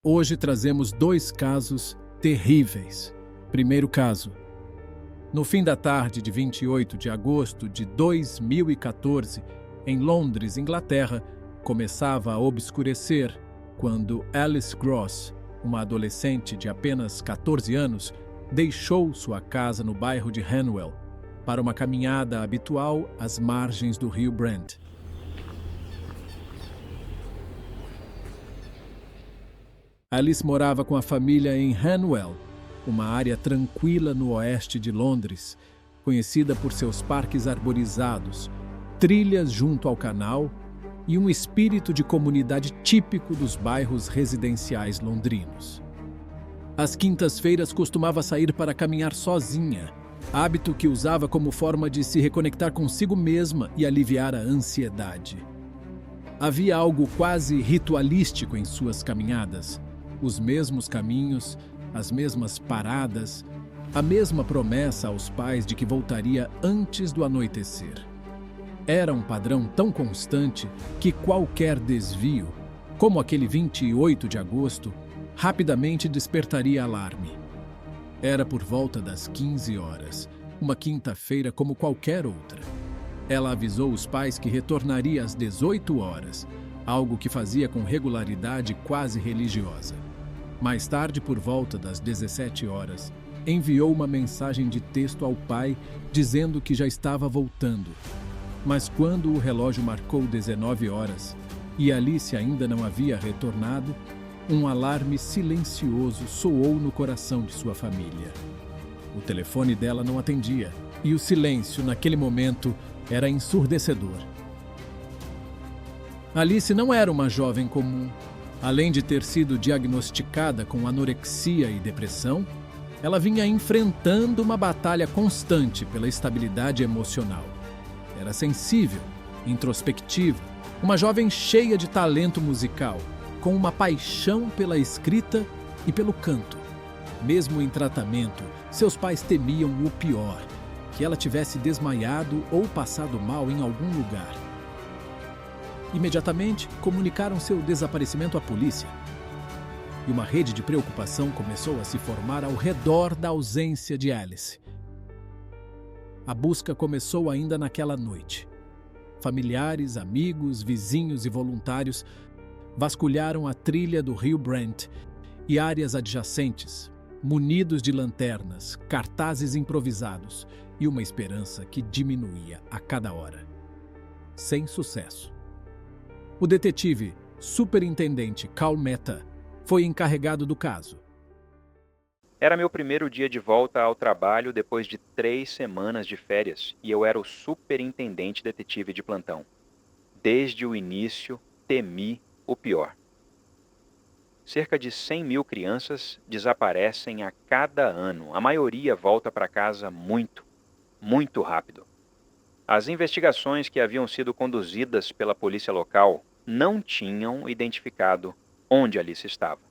Hoje trazemos 2 casos terríveis. Primeiro caso. No fim da tarde de 28 de agosto de 2014, em Londres, Inglaterra, começava a obscurecer quando Alice Gross, uma adolescente de apenas 14 anos, deixou sua casa no bairro de Hanwell para uma caminhada habitual às margens do rio Brent. Alice morava com a família em Hanwell, uma área tranquila no oeste de Londres, conhecida por seus parques arborizados, trilhas junto ao canal e um espírito de comunidade típico dos bairros residenciais londrinos. Às quintas-feiras costumava sair para caminhar sozinha, hábito que usava como forma de se reconectar consigo mesma e aliviar a ansiedade. Havia algo quase ritualístico em suas caminhadas. Os mesmos caminhos, as mesmas paradas, a mesma promessa aos pais de que voltaria antes do anoitecer. Era um padrão tão constante que qualquer desvio, como aquele 28 de agosto, rapidamente despertaria alarme. Era por volta das 15 horas, uma quinta-feira como qualquer outra. Ela avisou os pais que retornaria às 18 horas, algo que fazia com regularidade quase religiosa. Mais tarde, por volta das 17 horas, enviou uma mensagem de texto ao pai dizendo que já estava voltando. Mas quando o relógio marcou 19 horas e Alice ainda não havia retornado, um alarme silencioso soou no coração de sua família. O telefone dela não atendia e o silêncio, naquele momento, era ensurdecedor. Alice não era uma jovem comum. Além de ter sido diagnosticada com anorexia e depressão, ela vinha enfrentando uma batalha constante pela estabilidade emocional. Era sensível, introspectiva, uma jovem cheia de talento musical, com uma paixão pela escrita e pelo canto. Mesmo em tratamento, seus pais temiam o pior, que ela tivesse desmaiado ou passado mal em algum lugar. Imediatamente, comunicaram seu desaparecimento à polícia. E uma rede de preocupação começou a se formar ao redor da ausência de Alice. A busca começou ainda naquela noite. Familiares, amigos, vizinhos e voluntários vasculharam a trilha do rio Brent e áreas adjacentes, munidos de lanternas, cartazes improvisados e uma esperança que diminuía a cada hora. Sem sucesso. O detetive, superintendente Carl Mehta, foi encarregado do caso. Era meu primeiro dia de volta ao trabalho depois de 3 semanas de férias e eu era o superintendente detetive de plantão. Desde o início, temi o pior. Cerca de 100.000 crianças desaparecem a cada ano. A maioria volta para casa muito rápido. As investigações que haviam sido conduzidas pela polícia local não tinham identificado onde Alice estava.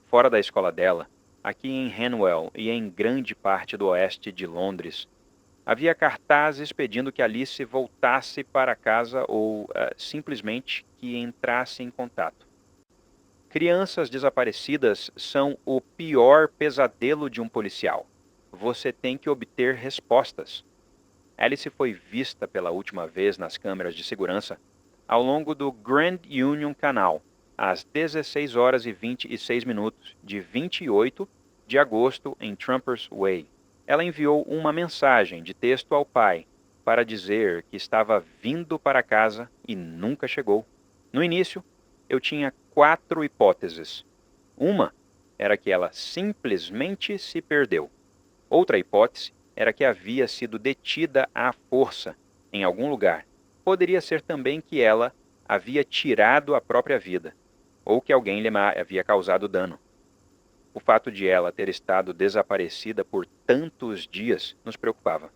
Fora da escola dela, aqui em Hanwell e em grande parte do oeste de Londres, havia cartazes pedindo que Alice voltasse para casa ou simplesmente que entrasse em contato. Crianças desaparecidas são o pior pesadelo de um policial. Você tem que obter respostas. Alice foi vista pela última vez nas câmeras de segurança ao longo do Grand Union Canal, às 16 horas e 26 minutos de 28 de agosto em Trumpers Way. Ela enviou uma mensagem de texto ao pai para dizer que estava vindo para casa e nunca chegou. No início, eu tinha 4 hipóteses. Uma era que ela simplesmente se perdeu. Outra hipótese era que havia sido detida à força em algum lugar. Poderia ser também que ela havia tirado a própria vida, ou que alguém lhe havia causado dano. O fato de ela ter estado desaparecida por tantos dias nos preocupava.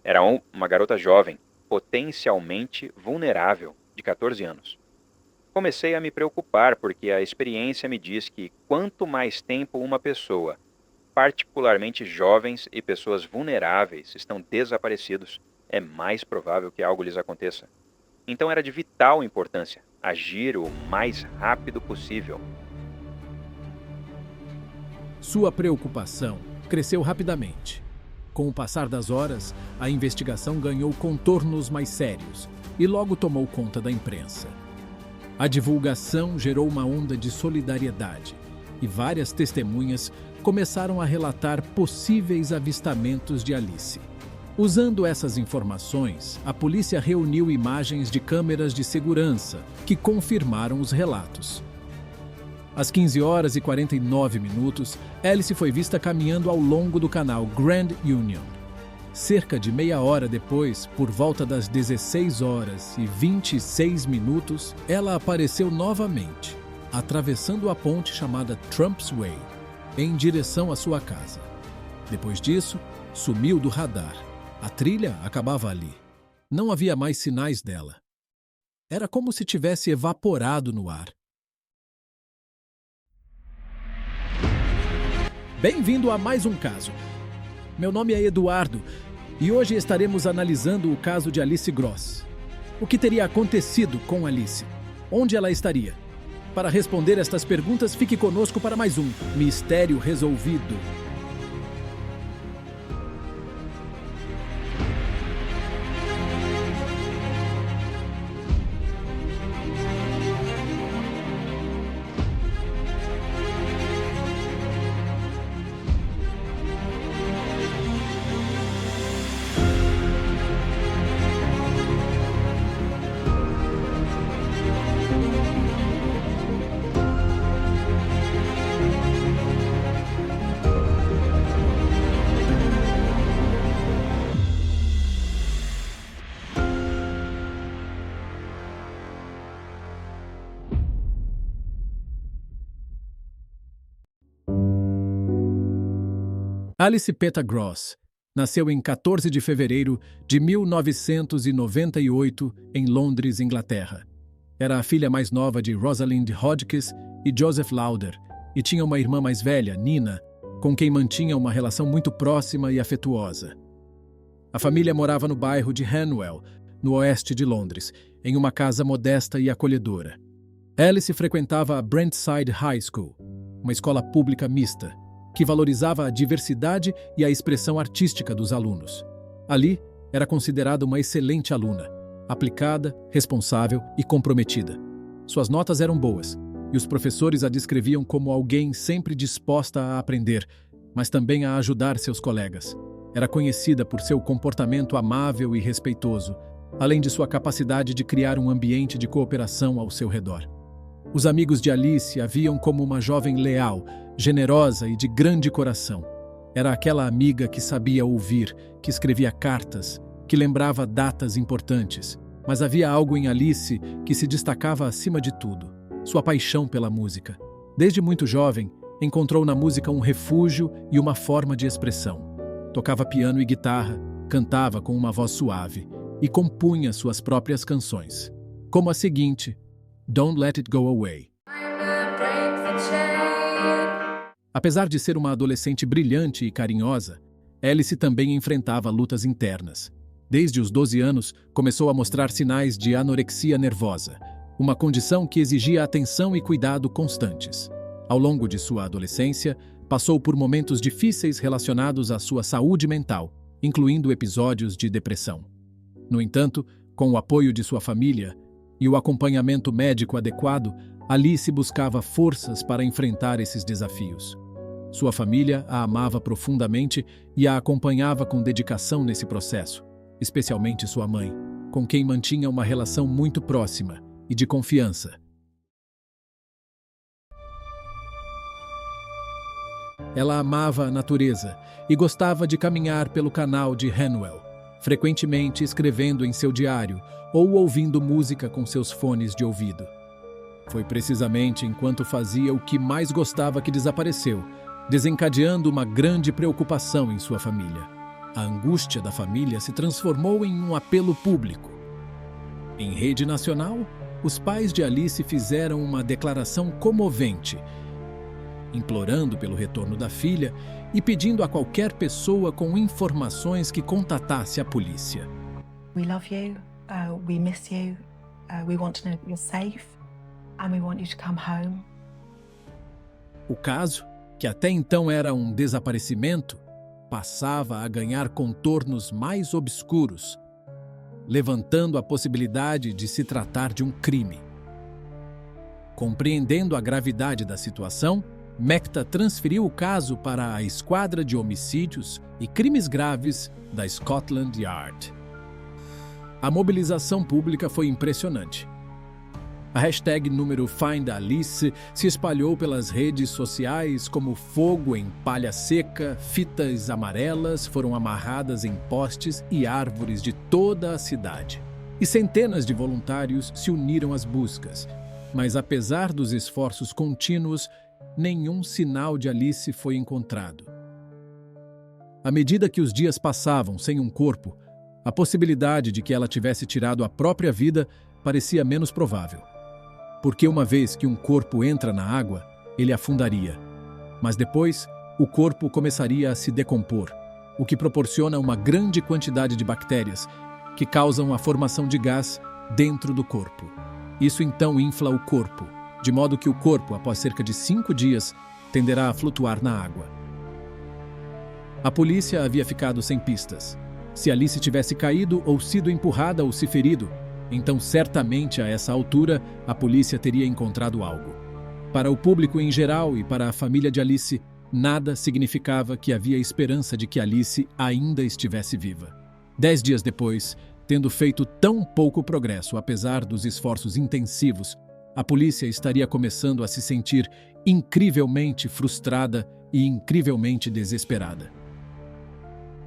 Era uma garota jovem, potencialmente vulnerável, de 14 anos. Comecei a me preocupar porque a experiência me diz que quanto mais tempo uma pessoa, particularmente jovens e pessoas vulneráveis, estão desaparecidos, é mais provável que algo lhes aconteça. Então era de vital importância agir o mais rápido possível. Sua preocupação cresceu rapidamente. Com o passar das horas, a investigação ganhou contornos mais sérios e logo tomou conta da imprensa. A divulgação gerou uma onda de solidariedade e várias testemunhas começaram a relatar possíveis avistamentos de Alice. Usando essas informações, a polícia reuniu imagens de câmeras de segurança que confirmaram os relatos. Às 15 horas e 49 minutos, Alice foi vista caminhando ao longo do canal Grand Union. Cerca de meia hora depois, por volta das 16 horas e 26 minutos, ela apareceu novamente, atravessando a ponte chamada Trump's Way, em direção à sua casa. Depois disso, sumiu do radar. A trilha acabava ali. Não havia mais sinais dela. Era como se tivesse evaporado no ar. Bem-vindo a mais um caso. Meu nome é Eduardo e hoje estaremos analisando o caso de Alice Gross. O que teria acontecido com Alice? Onde ela estaria? Para responder estas perguntas, fique conosco para mais um Mistério Resolvido. Alice Peta Gross nasceu em 14 de fevereiro de 1998 em Londres, Inglaterra. Era a filha mais nova de Rosalind Hodges e Joseph Lauder e tinha uma irmã mais velha, Nina, com quem mantinha uma relação muito próxima e afetuosa. A família morava no bairro de Hanwell, no oeste de Londres, em uma casa modesta e acolhedora. Alice frequentava a Brentside High School, uma escola pública mista, que valorizava a diversidade e a expressão artística dos alunos. Ali, era considerada uma excelente aluna, aplicada, responsável e comprometida. Suas notas eram boas, e os professores a descreviam como alguém sempre disposta a aprender, mas também a ajudar seus colegas. Era conhecida por seu comportamento amável e respeitoso, além de sua capacidade de criar um ambiente de cooperação ao seu redor. Os amigos de Alice a viam como uma jovem leal, generosa e de grande coração. Era aquela amiga que sabia ouvir, que escrevia cartas, que lembrava datas importantes. Mas havia algo em Alice que se destacava acima de tudo: sua paixão pela música. Desde muito jovem, encontrou na música um refúgio e uma forma de expressão. Tocava piano e guitarra, cantava com uma voz suave e compunha suas próprias canções, como a seguinte: Don't Let It Go Away. Apesar de ser uma adolescente brilhante e carinhosa, Alice também enfrentava lutas internas. Desde os 12 anos, começou a mostrar sinais de anorexia nervosa, uma condição que exigia atenção e cuidado constantes. Ao longo de sua adolescência, passou por momentos difíceis relacionados à sua saúde mental, incluindo episódios de depressão. No entanto, com o apoio de sua família e o acompanhamento médico adequado, Alice buscava forças para enfrentar esses desafios. Sua família a amava profundamente e a acompanhava com dedicação nesse processo, especialmente sua mãe, com quem mantinha uma relação muito próxima e de confiança. Ela amava a natureza e gostava de caminhar pelo canal de Hanwell, frequentemente escrevendo em seu diário ou ouvindo música com seus fones de ouvido. Foi precisamente enquanto fazia o que mais gostava que desapareceu, desencadeando uma grande preocupação em sua família. A angústia da família se transformou em um apelo público. Em rede nacional, os pais de Alice fizeram uma declaração comovente, implorando pelo retorno da filha e pedindo a qualquer pessoa com informações que contatasse a polícia. We love you, we miss you, we want to know that you're safe, and we want you to come home. O caso que até então era um desaparecimento, passava a ganhar contornos mais obscuros, levantando a possibilidade de se tratar de um crime. Compreendendo a gravidade da situação, Mekta transferiu o caso para a Esquadra de Homicídios e Crimes Graves da Scotland Yard. A mobilização pública foi impressionante. A hashtag número #FindAlice se espalhou pelas redes sociais como fogo em palha seca, fitas amarelas foram amarradas em postes e árvores de toda a cidade. E centenas de voluntários se uniram às buscas, mas apesar dos esforços contínuos, nenhum sinal de Alice foi encontrado. À medida que os dias passavam sem um corpo, a possibilidade de que ela tivesse tirado a própria vida parecia menos provável. Porque uma vez que um corpo entra na água, ele afundaria. Mas depois, o corpo começaria a se decompor, o que proporciona uma grande quantidade de bactérias que causam a formação de gás dentro do corpo. Isso então infla o corpo, de modo que o corpo, após cerca de 5 dias, tenderá a flutuar na água. A polícia havia ficado sem pistas. Se Alice tivesse caído ou sido empurrada ou se ferido, então certamente a essa altura a polícia teria encontrado algo. Para o público em geral e para a família de Alice, nada significava que havia esperança de que Alice ainda estivesse viva. 10 dias depois, tendo feito tão pouco progresso apesar dos esforços intensivos, a polícia estaria começando a se sentir incrivelmente frustrada e incrivelmente desesperada.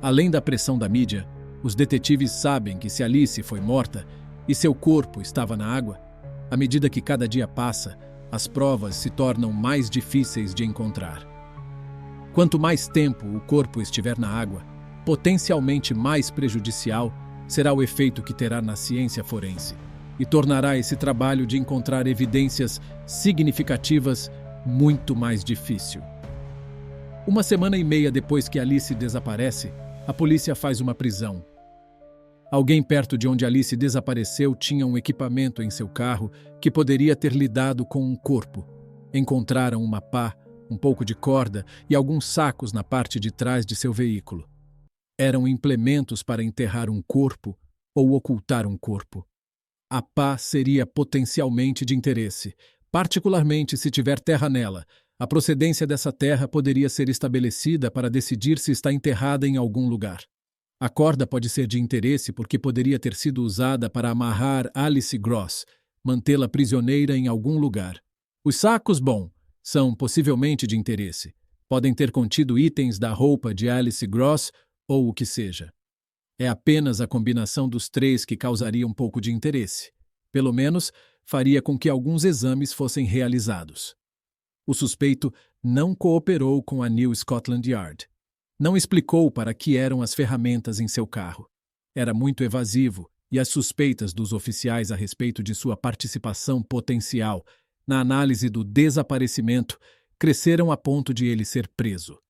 Além da pressão da mídia, os detetives sabem que se Alice foi morta e seu corpo estava na água, à medida que cada dia passa, as provas se tornam mais difíceis de encontrar. Quanto mais tempo o corpo estiver na água, potencialmente mais prejudicial será o efeito que terá na ciência forense e tornará esse trabalho de encontrar evidências significativas muito mais difícil. 1 semana e meia depois que Alice desaparece, a polícia faz uma prisão. Alguém perto de onde Alice desapareceu tinha um equipamento em seu carro que poderia ter lidado com um corpo. Encontraram uma pá, um pouco de corda e alguns sacos na parte de trás de seu veículo. Eram implementos para enterrar um corpo ou ocultar um corpo. A pá seria potencialmente de interesse, particularmente se tiver terra nela. A procedência dessa terra poderia ser estabelecida para decidir se está enterrada em algum lugar. A corda pode ser de interesse porque poderia ter sido usada para amarrar Alice Gross, mantê-la prisioneira em algum lugar. Os sacos, são possivelmente de interesse. Podem ter contido itens da roupa de Alice Gross ou o que seja. É apenas a combinação dos três que causaria um pouco de interesse. Pelo menos, faria com que alguns exames fossem realizados. O suspeito não cooperou com a New Scotland Yard. Não explicou para que eram as ferramentas em seu carro. Era muito evasivo e as suspeitas dos oficiais a respeito de sua participação potencial na análise do desaparecimento cresceram a ponto de ele ser preso.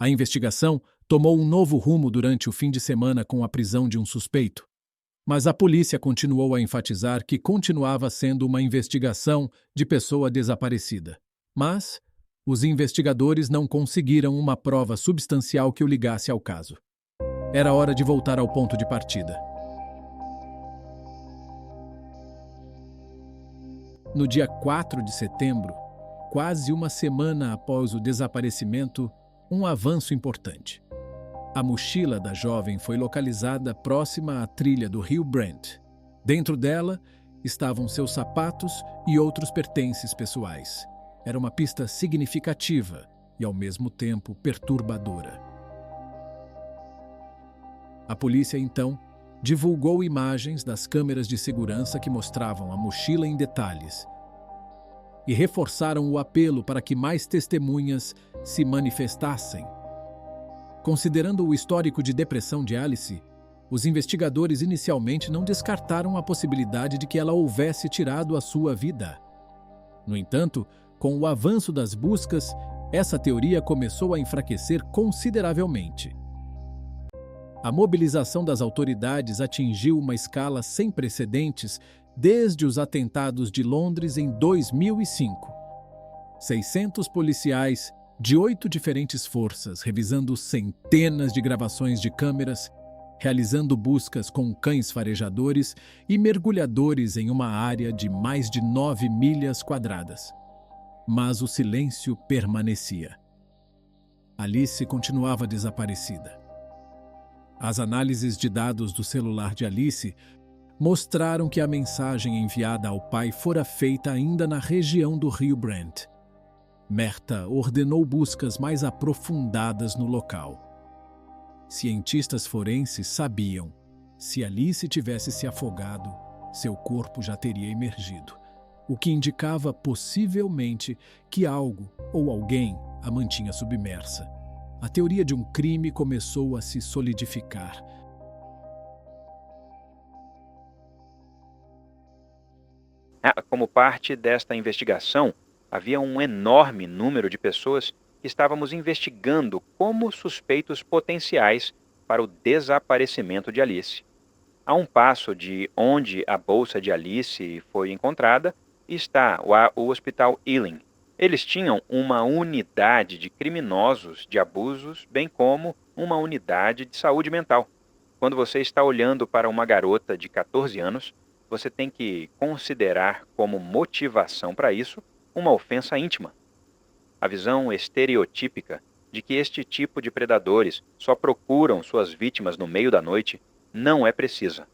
A investigação tomou um novo rumo durante o fim de semana com a prisão de um suspeito. Mas a polícia continuou a enfatizar que continuava sendo uma investigação de pessoa desaparecida. Mas os investigadores não conseguiram uma prova substancial que o ligasse ao caso. Era hora de voltar ao ponto de partida. No dia 4 de setembro, quase uma semana após o desaparecimento, um avanço importante. A mochila da jovem foi localizada próxima à trilha do rio Brent. Dentro dela estavam seus sapatos e outros pertences pessoais. Era uma pista significativa e, ao mesmo tempo, perturbadora. A polícia, então, divulgou imagens das câmeras de segurança que mostravam a mochila em detalhes e reforçaram o apelo para que mais testemunhas se manifestassem. Considerando o histórico de depressão de Alice, os investigadores inicialmente não descartaram a possibilidade de que ela houvesse tirado a sua vida. No entanto, com o avanço das buscas, essa teoria começou a enfraquecer consideravelmente. A mobilização das autoridades atingiu uma escala sem precedentes desde os atentados de Londres em 2005. 600 policiais de 8 diferentes forças, revisando centenas de gravações de câmeras, realizando buscas com cães farejadores e mergulhadores em uma área de mais de 9 milhas quadradas. Mas o silêncio permanecia. Alice continuava desaparecida. As análises de dados do celular de Alice mostraram que a mensagem enviada ao pai fora feita ainda na região do Rio Brent. Märta ordenou buscas mais aprofundadas no local. Cientistas forenses sabiam, se Alice tivesse se afogado, seu corpo já teria emergido, o que indicava possivelmente que algo ou alguém a mantinha submersa. A teoria de um crime começou a se solidificar. Como parte desta investigação, havia um enorme número de pessoas que estávamos investigando como suspeitos potenciais para o desaparecimento de Alice. A um passo de onde a bolsa de Alice foi encontrada está o Hospital Ealing. Eles tinham uma unidade de criminosos de abusos, bem como uma unidade de saúde mental. Quando você está olhando para uma garota de 14 anos, você tem que considerar como motivação para isso uma ofensa íntima. A visão estereotípica de que este tipo de predadores só procuram suas vítimas no meio da noite não é precisa.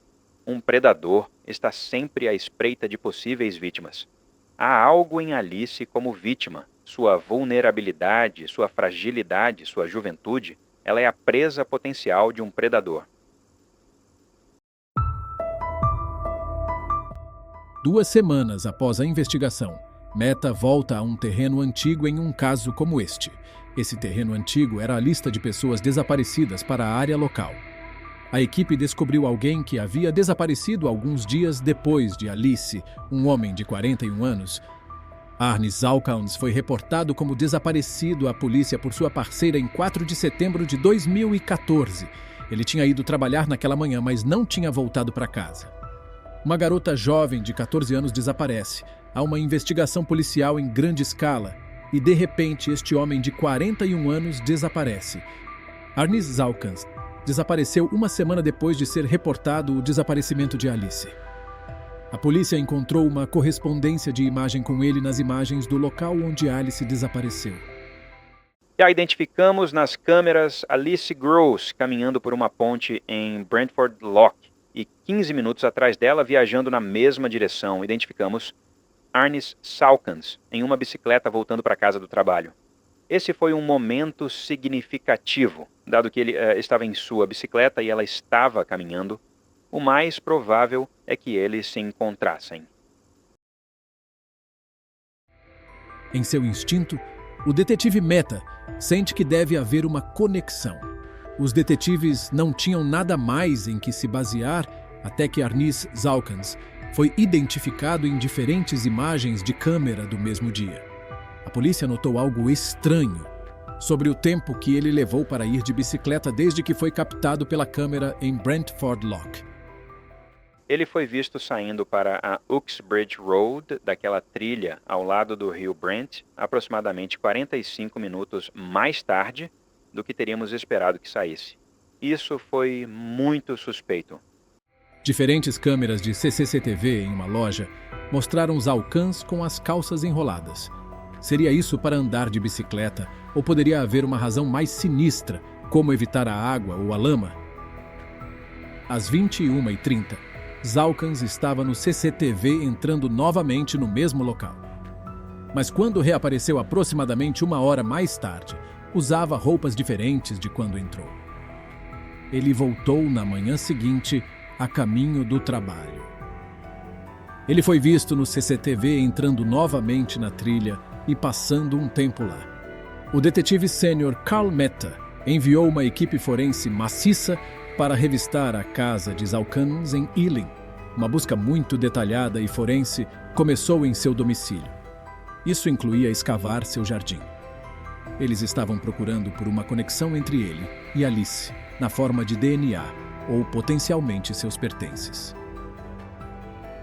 Um predador está sempre à espreita de possíveis vítimas. Há algo em Alice como vítima. Sua vulnerabilidade, sua fragilidade, sua juventude, ela é a presa potencial de um predador. 2 semanas após a investigação, Märta volta a um terreno antigo em um caso como este. Esse terreno antigo era a lista de pessoas desaparecidas para a área local. A equipe descobriu alguém que havia desaparecido alguns dias depois de Alice, um homem de 41 anos. Arnis Zalkans foi reportado como desaparecido à polícia por sua parceira em 4 de setembro de 2014. Ele tinha ido trabalhar naquela manhã, mas não tinha voltado para casa. Uma garota jovem de 14 anos desaparece. Há uma investigação policial em grande escala e, de repente, este homem de 41 anos desaparece. Arnis Zalkans desapareceu uma semana depois de ser reportado o desaparecimento de Alice. A polícia encontrou uma correspondência de imagem com ele nas imagens do local onde Alice desapareceu. Já identificamos nas câmeras Alice Gross caminhando por uma ponte em Brentford Lock e 15 minutos atrás dela, viajando na mesma direção, identificamos Arnis Zalkans em uma bicicleta voltando para a casa do trabalho. Esse foi um momento significativo, dado que ele estava em sua bicicleta e ela estava caminhando. O mais provável é que eles se encontrassem. Em seu instinto, o detetive Märta sente que deve haver uma conexão. Os detetives não tinham nada mais em que se basear até que Arnis Zalkans foi identificado em diferentes imagens de câmera do mesmo dia. A polícia notou algo estranho sobre o tempo que ele levou para ir de bicicleta desde que foi captado pela câmera em Brentford Lock. Ele foi visto saindo para a Uxbridge Road, daquela trilha ao lado do rio Brent, aproximadamente 45 minutos mais tarde do que teríamos esperado que saísse. Isso foi muito suspeito. Diferentes câmeras de CCTV em uma loja mostraram Zalkans com as calças enroladas. Seria isso para andar de bicicleta ou poderia haver uma razão mais sinistra, como evitar a água ou a lama? Às 21h30, Zalkans estava no CCTV entrando novamente no mesmo local. Mas quando reapareceu aproximadamente 1 hora mais tarde, usava roupas diferentes de quando entrou. Ele voltou na manhã seguinte a caminho do trabalho. Ele foi visto no CCTV entrando novamente na trilha e passando um tempo lá. O detetive sênior Carl Märta enviou uma equipe forense maciça para revistar a casa de Zalkans em Ealing. Uma busca muito detalhada e forense começou em seu domicílio. Isso incluía escavar seu jardim. Eles estavam procurando por uma conexão entre ele e Alice, na forma de DNA ou potencialmente seus pertences.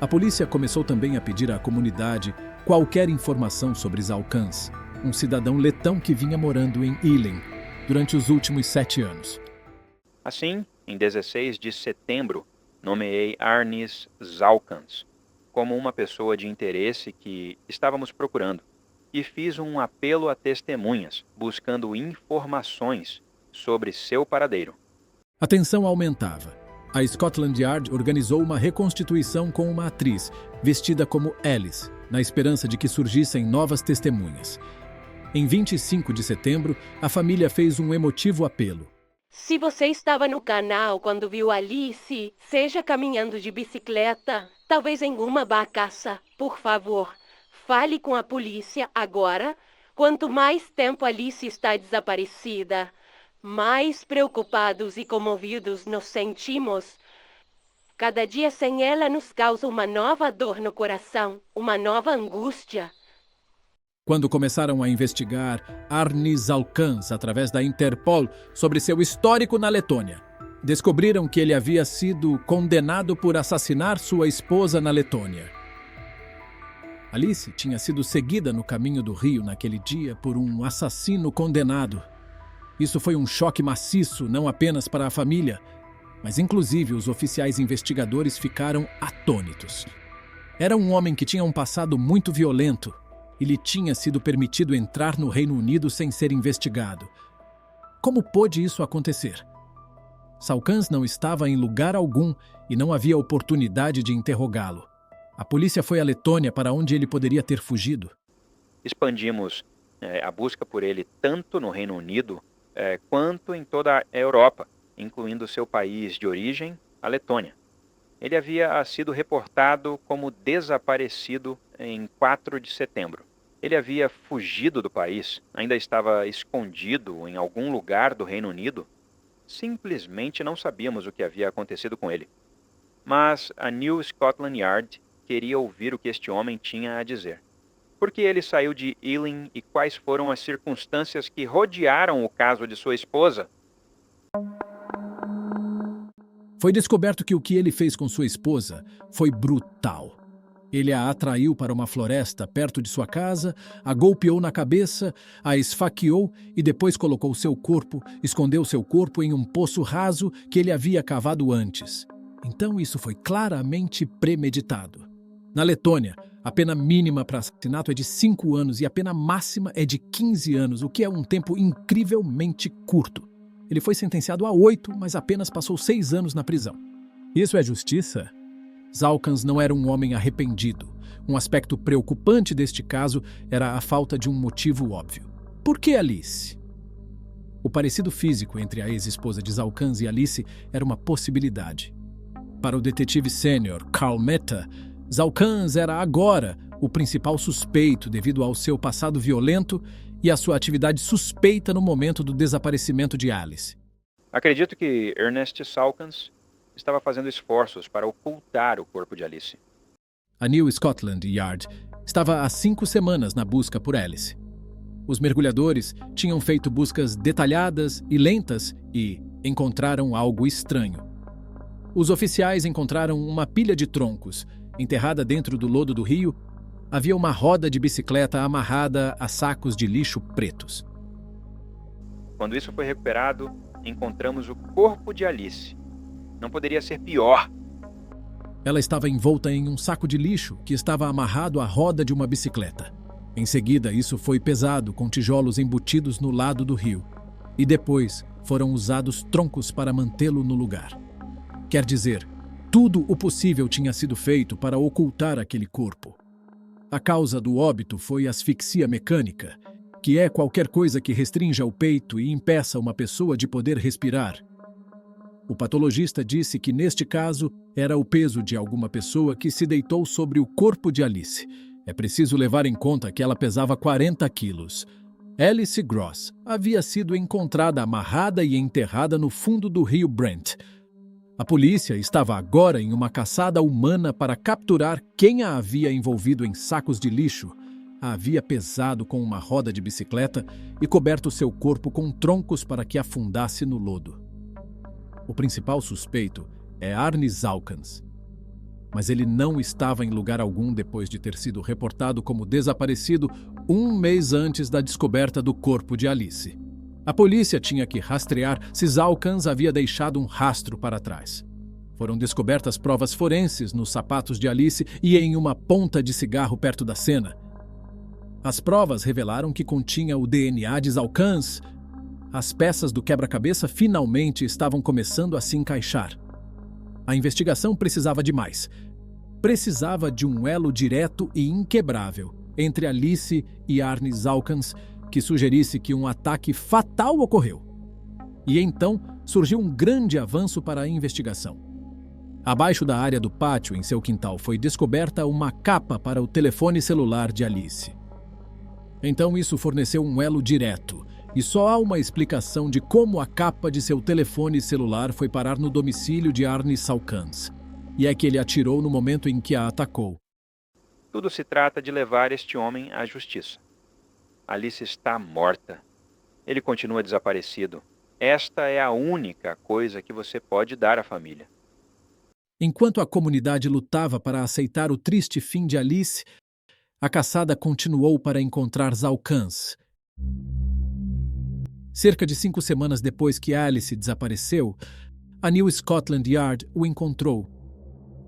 A polícia começou também a pedir à comunidade qualquer informação sobre Zalcans, um cidadão letão que vinha morando em Ealing durante os últimos 7 anos. Assim, em 16 de setembro, nomeei Arnis Zalcans como uma pessoa de interesse que estávamos procurando e fiz um apelo a testemunhas, buscando informações sobre seu paradeiro. A tensão aumentava. A Scotland Yard organizou uma reconstituição com uma atriz, vestida como Alice, na esperança de que surgissem novas testemunhas. Em 25 de setembro, a família fez um emotivo apelo. Se você estava no canal quando viu Alice, seja caminhando de bicicleta, talvez em uma barcaça, por favor, fale com a polícia agora. Quanto mais tempo Alice está desaparecida, mais preocupados e comovidos nos sentimos. Cada dia sem ela nos causa uma nova dor no coração, uma nova angústia. Quando começaram a investigar Arnis Zalcans através da Interpol sobre seu histórico na Letônia, descobriram que ele havia sido condenado por assassinar sua esposa na Letônia. Alice tinha sido seguida no caminho do rio naquele dia por um assassino condenado. Isso foi um choque maciço não apenas para a família, mas inclusive os oficiais investigadores ficaram atônitos. Era um homem que tinha um passado muito violento e lhe tinha sido permitido entrar no Reino Unido sem ser investigado. Como pôde isso acontecer? Zalcans não estava em lugar algum e não havia oportunidade de interrogá-lo. A polícia foi à Letônia, para onde ele poderia ter fugido. Expandimos a busca por ele tanto no Reino Unido quanto em toda a Europa, incluindo seu país de origem, a Letônia. Ele havia sido reportado como desaparecido em 4 de setembro. Ele havia fugido do país, ainda estava escondido em algum lugar do Reino Unido. Simplesmente não sabíamos o que havia acontecido com ele. Mas a New Scotland Yard queria ouvir o que este homem tinha a dizer. Por que ele saiu de Ealing e quais foram as circunstâncias que rodearam o caso de sua esposa? Foi descoberto que o que ele fez com sua esposa foi brutal. Ele a atraiu para uma floresta perto de sua casa, a golpeou na cabeça, a esfaqueou e depois escondeu seu corpo em um poço raso que ele havia cavado antes. Então isso foi claramente premeditado. Na Letônia, a pena mínima para assassinato é de 5 anos e a pena máxima é de 15 anos, o que é um tempo incrivelmente curto. Ele foi sentenciado a 8, mas apenas passou 6 anos na prisão. Isso é justiça? Zalcans não era um homem arrependido. Um aspecto preocupante deste caso era a falta de um motivo óbvio. Por que Alice? O parecido físico entre a ex-esposa de Zalcans e Alice era uma possibilidade. Para o detetive sênior Carl Mehta, Zalcans era agora o principal suspeito devido ao seu passado violento e à sua atividade suspeita no momento do desaparecimento de Alice. Acredito que Ernest Zalcans estava fazendo esforços para ocultar o corpo de Alice. A New Scotland Yard estava há 5 semanas na busca por Alice. Os mergulhadores tinham feito buscas detalhadas e lentas e encontraram algo estranho. Os oficiais encontraram uma pilha de troncos. Enterrada dentro do lodo do rio, havia uma roda de bicicleta amarrada a sacos de lixo pretos. Quando isso foi recuperado, encontramos o corpo de Alice. Não poderia ser pior. Ela estava envolta em um saco de lixo que estava amarrado à roda de uma bicicleta. Em seguida, isso foi pesado com tijolos embutidos no lado do rio. E depois foram usados troncos para mantê-lo no lugar. Quer dizer, tudo o possível tinha sido feito para ocultar aquele corpo. A causa do óbito foi asfixia mecânica, que é qualquer coisa que restrinja o peito e impeça uma pessoa de poder respirar. O patologista disse que, neste caso, era o peso de alguma pessoa que se deitou sobre o corpo de Alice. É preciso levar em conta que ela pesava 40 quilos. Alice Gross havia sido encontrada amarrada e enterrada no fundo do rio Brent. A polícia estava agora em uma caçada humana para capturar quem a havia envolvido em sacos de lixo, a havia pesado com uma roda de bicicleta e coberto seu corpo com troncos para que afundasse no lodo. O principal suspeito é Arnis Zalcans. mas ele não estava em lugar algum depois de ter sido reportado como desaparecido um mês antes da descoberta do corpo de Alice. A polícia tinha que rastrear se Salkans havia deixado um rastro para trás. Foram descobertas provas forenses nos sapatos de Alice e em uma ponta de cigarro perto da cena. As provas revelaram que continha o DNA de Salkans. As peças do quebra-cabeça finalmente estavam começando a se encaixar. A investigação precisava de mais. Precisava de um elo direto e inquebrável entre Alice e Arne Salkans que sugerisse que um ataque fatal ocorreu. E então surgiu um grande avanço para a investigação. Abaixo da área do pátio em seu quintal foi descoberta uma capa para o telefone celular de Alice. Então isso forneceu um elo direto, e só há uma explicação de como a capa de seu telefone celular foi parar no domicílio de Arne Salkans, e é que ele atirou no momento em que a atacou. Tudo se trata de levar este homem à justiça. Alice está morta. Ele continua desaparecido. Esta é a única coisa que você pode dar à família. Enquanto a comunidade lutava para aceitar o triste fim de Alice, a caçada continuou para encontrar Salkans. Cerca de 5 semanas depois que Alice desapareceu, a New Scotland Yard o encontrou.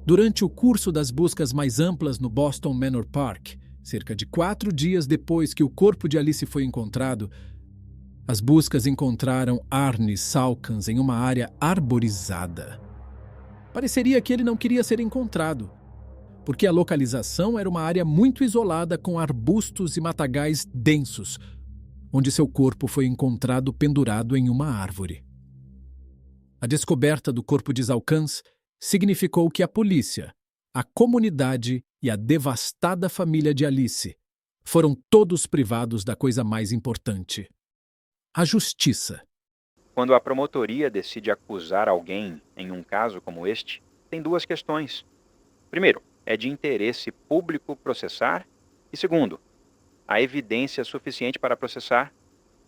Durante o curso das buscas mais amplas no Boston Manor Park, cerca de 4 dias depois que o corpo de Alice foi encontrado, as buscas encontraram Arne Salkans em uma área arborizada. Pareceria que ele não queria ser encontrado, porque a localização era uma área muito isolada com arbustos e matagais densos, onde seu corpo foi encontrado pendurado em uma árvore. A descoberta do corpo de Salkans significou que a polícia, a comunidade e a devastada família de Alice foram todos privados da coisa mais importante: a justiça. Quando a promotoria decide acusar alguém em um caso como este, tem 2 questões. Primeiro, é de interesse público processar? E segundo, há evidência suficiente para processar?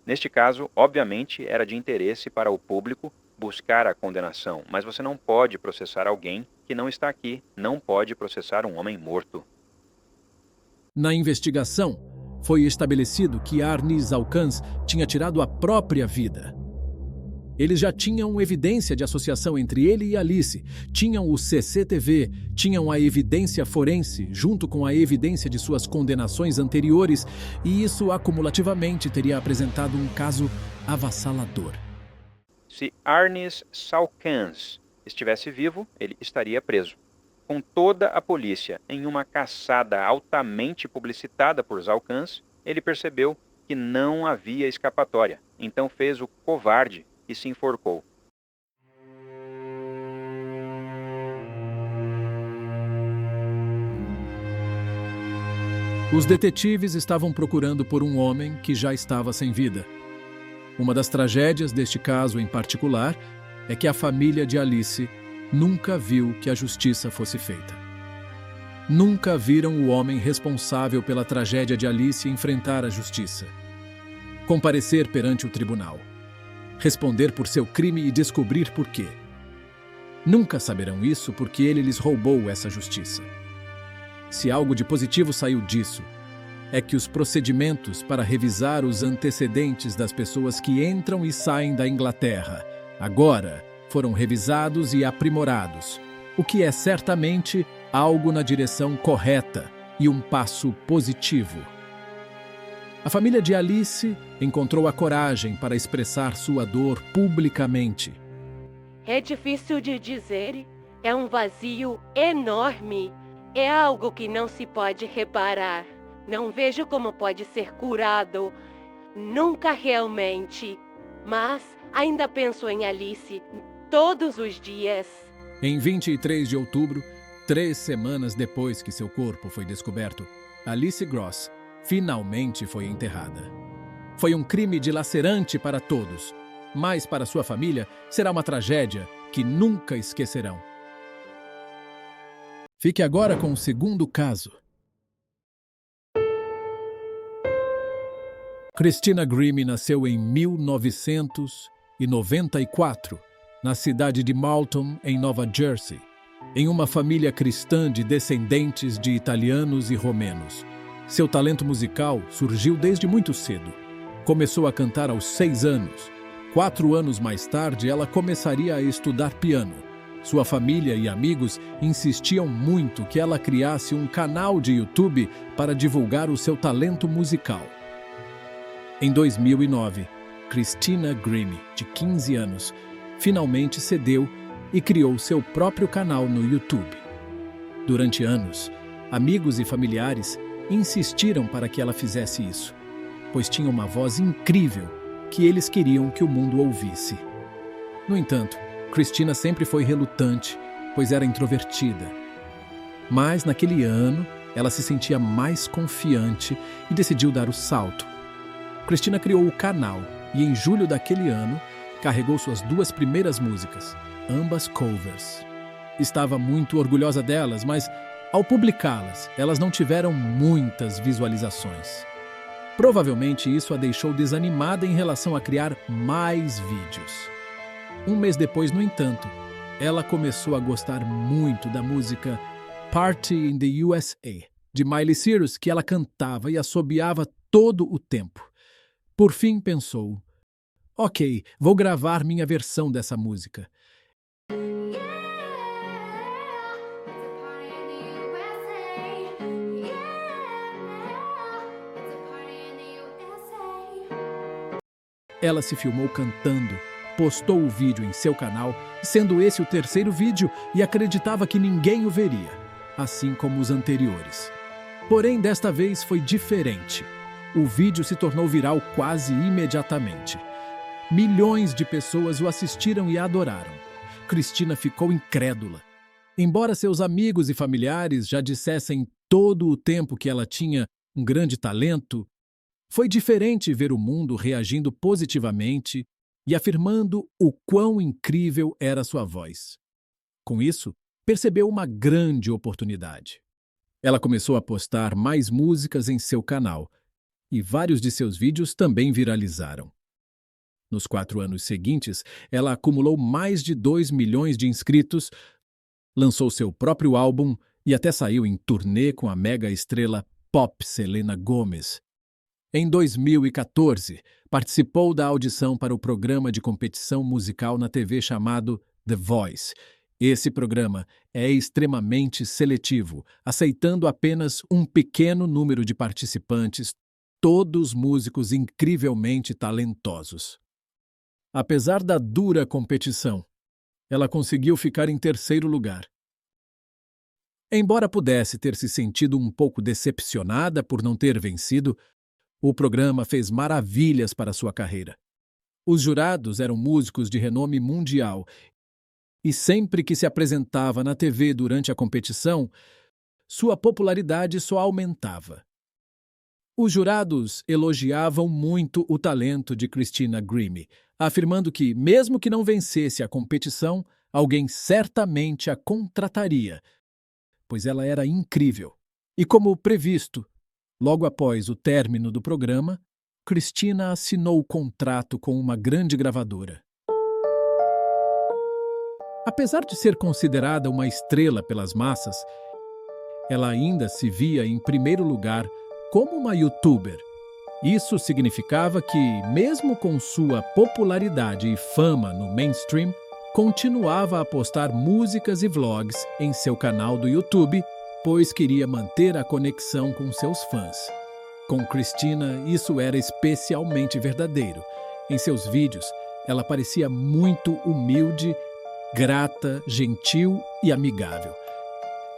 Neste caso, obviamente, era de interesse para o público buscar a condenação, mas você não pode processar alguém que não está aqui, não pode processar um homem morto. Na investigação, foi estabelecido que Arne Salkans tinha tirado a própria vida. Eles já tinham evidência de associação entre ele e Alice, tinham o CCTV, tinham a evidência forense, junto com a evidência de suas condenações anteriores, e isso acumulativamente teria apresentado um caso avassalador. Se Arne Salkans estivesse vivo, ele estaria preso. Com toda a polícia em uma caçada altamente publicitada por Salkans, ele percebeu que não havia escapatória, então fez o covarde e se enforcou. Os detetives estavam procurando por um homem que já estava sem vida. Uma das tragédias deste caso em particular é que a família de Alice nunca viu que a justiça fosse feita. Nunca viram o homem responsável pela tragédia de Alice enfrentar a justiça, comparecer perante o tribunal, responder por seu crime e descobrir por quê. Nunca saberão isso porque ele lhes roubou essa justiça. Se algo de positivo saiu disso, é que os procedimentos para revisar os antecedentes das pessoas que entram e saem da Inglaterra agora foram revisados e aprimorados, o que é certamente algo na direção correta e um passo positivo. A família de Alice encontrou a coragem para expressar sua dor publicamente. É difícil de dizer. É um vazio enorme. É algo que não se pode reparar. Não vejo como pode ser curado. Nunca realmente. Mas ainda penso em Alice todos os dias. Em 23 de outubro, 3 semanas depois que seu corpo foi descoberto, Alice Gross finalmente foi enterrada. Foi um crime dilacerante para todos, mas para sua família será uma tragédia que nunca esquecerão. Fique agora com o segundo caso. Christina Grimmie nasceu em 1994, na cidade de Malton, em Nova Jersey. em uma família cristã de descendentes de italianos e romenos. Seu talento musical surgiu desde muito cedo. Começou a cantar aos 6 anos. 4 anos mais tarde, ela começaria a estudar piano. Sua família e amigos insistiam muito que ela criasse um canal de YouTube para divulgar o seu talento musical. Em 2009, Christina Grimmie, de 15 anos, finalmente cedeu e criou seu próprio canal no YouTube. Durante anos, amigos e familiares insistiram para que ela fizesse isso, pois tinha uma voz incrível que eles queriam que o mundo ouvisse. No entanto, Christina sempre foi relutante, pois era introvertida. Mas, naquele ano, ela se sentia mais confiante e decidiu dar o salto. Christina criou o canal e, em julho daquele ano, carregou suas 2 primeiras músicas, ambas covers. Estava muito orgulhosa delas, mas, ao publicá-las, elas não tiveram muitas visualizações. Provavelmente isso a deixou desanimada em relação a criar mais vídeos. Um mês depois, no entanto, ela começou a gostar muito da música Party in the USA, de Miley Cyrus, que ela cantava e assobiava todo o tempo. Por fim, pensou: ok, vou gravar minha versão dessa música. Ela se filmou cantando, postou o vídeo em seu canal, sendo esse o 3º vídeo, e acreditava que ninguém o veria, assim como os anteriores. Porém, desta vez foi diferente. O vídeo se tornou viral quase imediatamente. Milhões de pessoas o assistiram e adoraram. Christina ficou incrédula. Embora seus amigos e familiares já dissessem todo o tempo que ela tinha um grande talento, foi diferente ver o mundo reagindo positivamente e afirmando o quão incrível era sua voz. Com isso, percebeu uma grande oportunidade. Ela começou a postar mais músicas em seu canal, e vários de seus vídeos também viralizaram. Nos 4 anos seguintes, ela acumulou mais de 2 milhões de inscritos, lançou seu próprio álbum e até saiu em turnê com a mega estrela pop Selena Gomez. Em 2014, participou da audição para o programa de competição musical na TV chamado The Voice. Esse programa é extremamente seletivo, aceitando apenas um pequeno número de participantes, todos músicos incrivelmente talentosos. Apesar da dura competição, ela conseguiu ficar em 3º lugar. Embora pudesse ter se sentido um pouco decepcionada por não ter vencido, o programa fez maravilhas para sua carreira. Os jurados eram músicos de renome mundial e sempre que se apresentava na TV durante a competição, sua popularidade só aumentava. Os jurados elogiavam muito o talento de Christina Grimmie, afirmando que, mesmo que não vencesse a competição, alguém certamente a contrataria, pois ela era incrível. E como previsto, logo após o término do programa, Christina assinou o contrato com uma grande gravadora. Apesar de ser considerada uma estrela pelas massas, ela ainda se via em primeiro lugar como uma youtuber. Isso significava que, mesmo com sua popularidade e fama no mainstream, continuava a postar músicas e vlogs em seu canal do YouTube, pois queria manter a conexão com seus fãs. Com Christina, isso era especialmente verdadeiro. Em seus vídeos, ela parecia muito humilde, grata, gentil e amigável.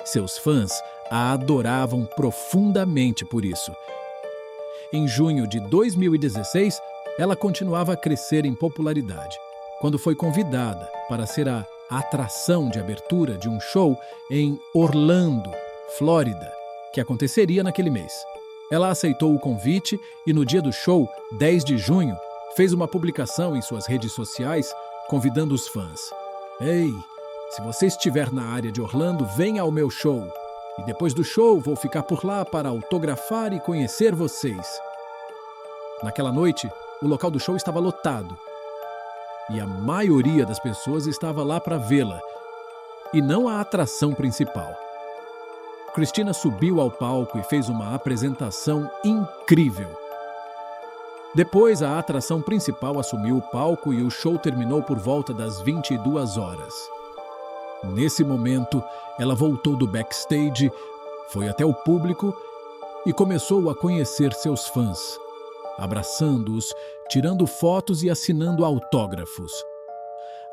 Seus fãs a adoravam profundamente por isso. Em junho de 2016, ela continuava a crescer em popularidade, quando foi convidada para ser a atração de abertura de um show em Orlando, Flórida, que aconteceria naquele mês. Ela aceitou o convite e, no dia do show, 10 de junho, fez uma publicação em suas redes sociais convidando os fãs. Ei, se você estiver na área de Orlando, venha ao meu show. E depois do show, vou ficar por lá para autografar e conhecer vocês. Naquela noite, o local do show estava lotado. E a maioria das pessoas estava lá para vê-la. e não a atração principal. Christina subiu ao palco e fez uma apresentação incrível. Depois, a atração principal assumiu o palco e o show terminou por volta das 22 horas. Nesse momento, ela voltou do backstage, foi até o público e começou a conhecer seus fãs, abraçando-os, tirando fotos e assinando autógrafos.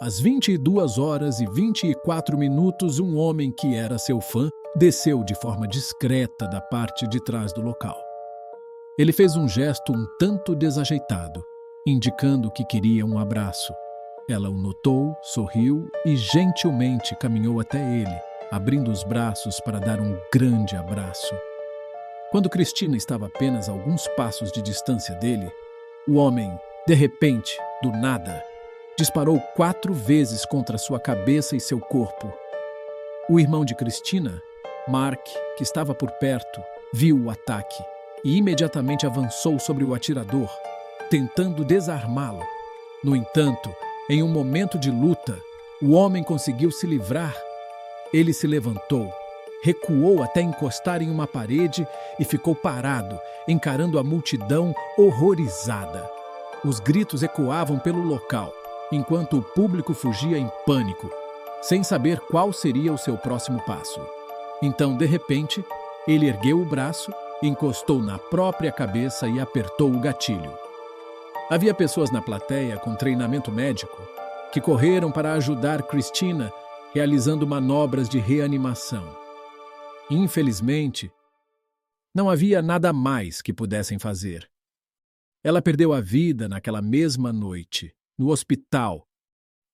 Às 22 horas e 24 minutos, um homem que era seu fã desceu de forma discreta da parte de trás do local. Ele fez um gesto um tanto desajeitado, indicando que queria um abraço. Ela o notou, sorriu e gentilmente caminhou até ele, abrindo os braços para dar um grande abraço. Quando Christina estava apenas a alguns passos de distância dele, o homem, de repente, do nada, disparou 4 vezes contra sua cabeça e seu corpo. O irmão de Christina, Mark, que estava por perto, viu o ataque e imediatamente avançou sobre o atirador, tentando desarmá-lo. No entanto, em um momento de luta, o homem conseguiu se livrar. Ele se levantou, recuou até encostar em uma parede e ficou parado, encarando a multidão horrorizada. Os gritos ecoavam pelo local, enquanto o público fugia em pânico, sem saber qual seria o seu próximo passo. Então, de repente, ele ergueu o braço, encostou na própria cabeça e apertou o gatilho. Havia pessoas na plateia com treinamento médico que correram para ajudar Christina, realizando manobras de reanimação. Infelizmente, não havia nada mais que pudessem fazer. Ela perdeu a vida naquela mesma noite, no hospital.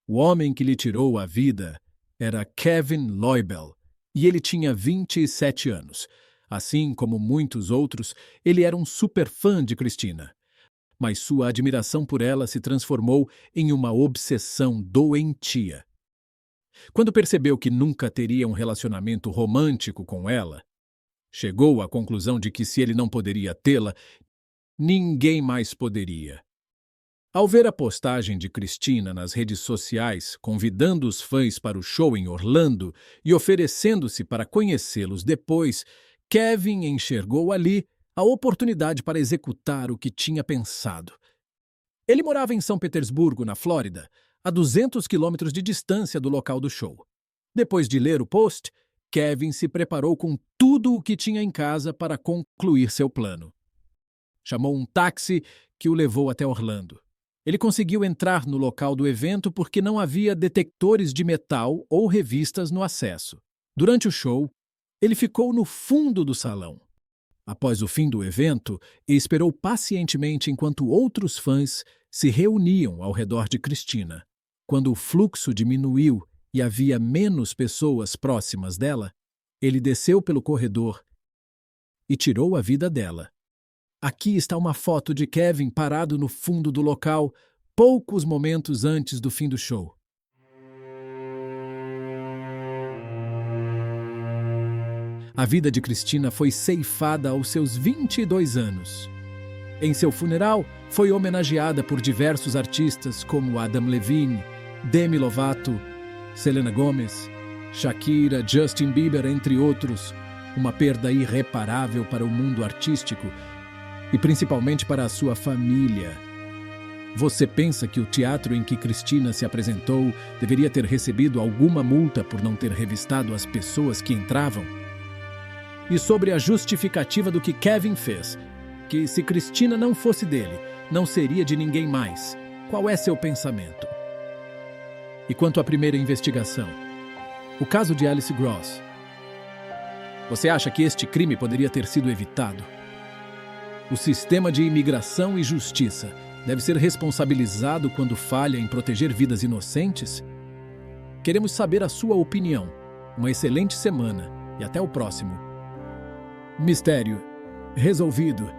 O homem que lhe tirou a vida era Kevin Loibel, e ele tinha 27 anos. Assim como muitos outros, ele era um super fã de Christina. Mas sua admiração por ela se transformou em uma obsessão doentia. Quando percebeu que nunca teria um relacionamento romântico com ela, chegou à conclusão de que se ele não poderia tê-la, ninguém mais poderia. Ao ver a postagem de Christina nas redes sociais, convidando os fãs para o show em Orlando e oferecendo-se para conhecê-los depois, Kevin enxergou ali a oportunidade para executar o que tinha pensado. Ele morava em São Petersburgo, na Flórida, a 200 quilômetros de distância do local do show. Depois de ler o post, Kevin se preparou com tudo o que tinha em casa para concluir seu plano. Chamou um táxi que o levou até Orlando. Ele conseguiu entrar no local do evento porque não havia detectores de metal ou revistas no acesso. Durante o show, ele ficou no fundo do salão. Após o fim do evento, esperou pacientemente enquanto outros fãs se reuniam ao redor de Christina. Quando o fluxo diminuiu e havia menos pessoas próximas dela, ele desceu pelo corredor e tirou a vida dela. Aqui está uma foto de Kevin parado no fundo do local, poucos momentos antes do fim do show. A vida de Christina foi ceifada aos seus 22 anos. Em seu funeral, foi homenageada por diversos artistas como Adam Levine, Demi Lovato, Selena Gomez, Shakira, Justin Bieber, entre outros. Uma perda irreparável para o mundo artístico e principalmente para a sua família. Você pensa que o teatro em que Christina se apresentou deveria ter recebido alguma multa por não ter revistado as pessoas que entravam? E sobre a justificativa do que Kevin fez, que se Christina não fosse dele, não seria de ninguém mais. Qual é seu pensamento? E quanto à primeira investigação? O caso de Alice Gross. Você acha que este crime poderia ter sido evitado? O sistema de imigração e justiça deve ser responsabilizado quando falha em proteger vidas inocentes? Queremos saber a sua opinião. Uma excelente semana e até o próximo. Mistério resolvido.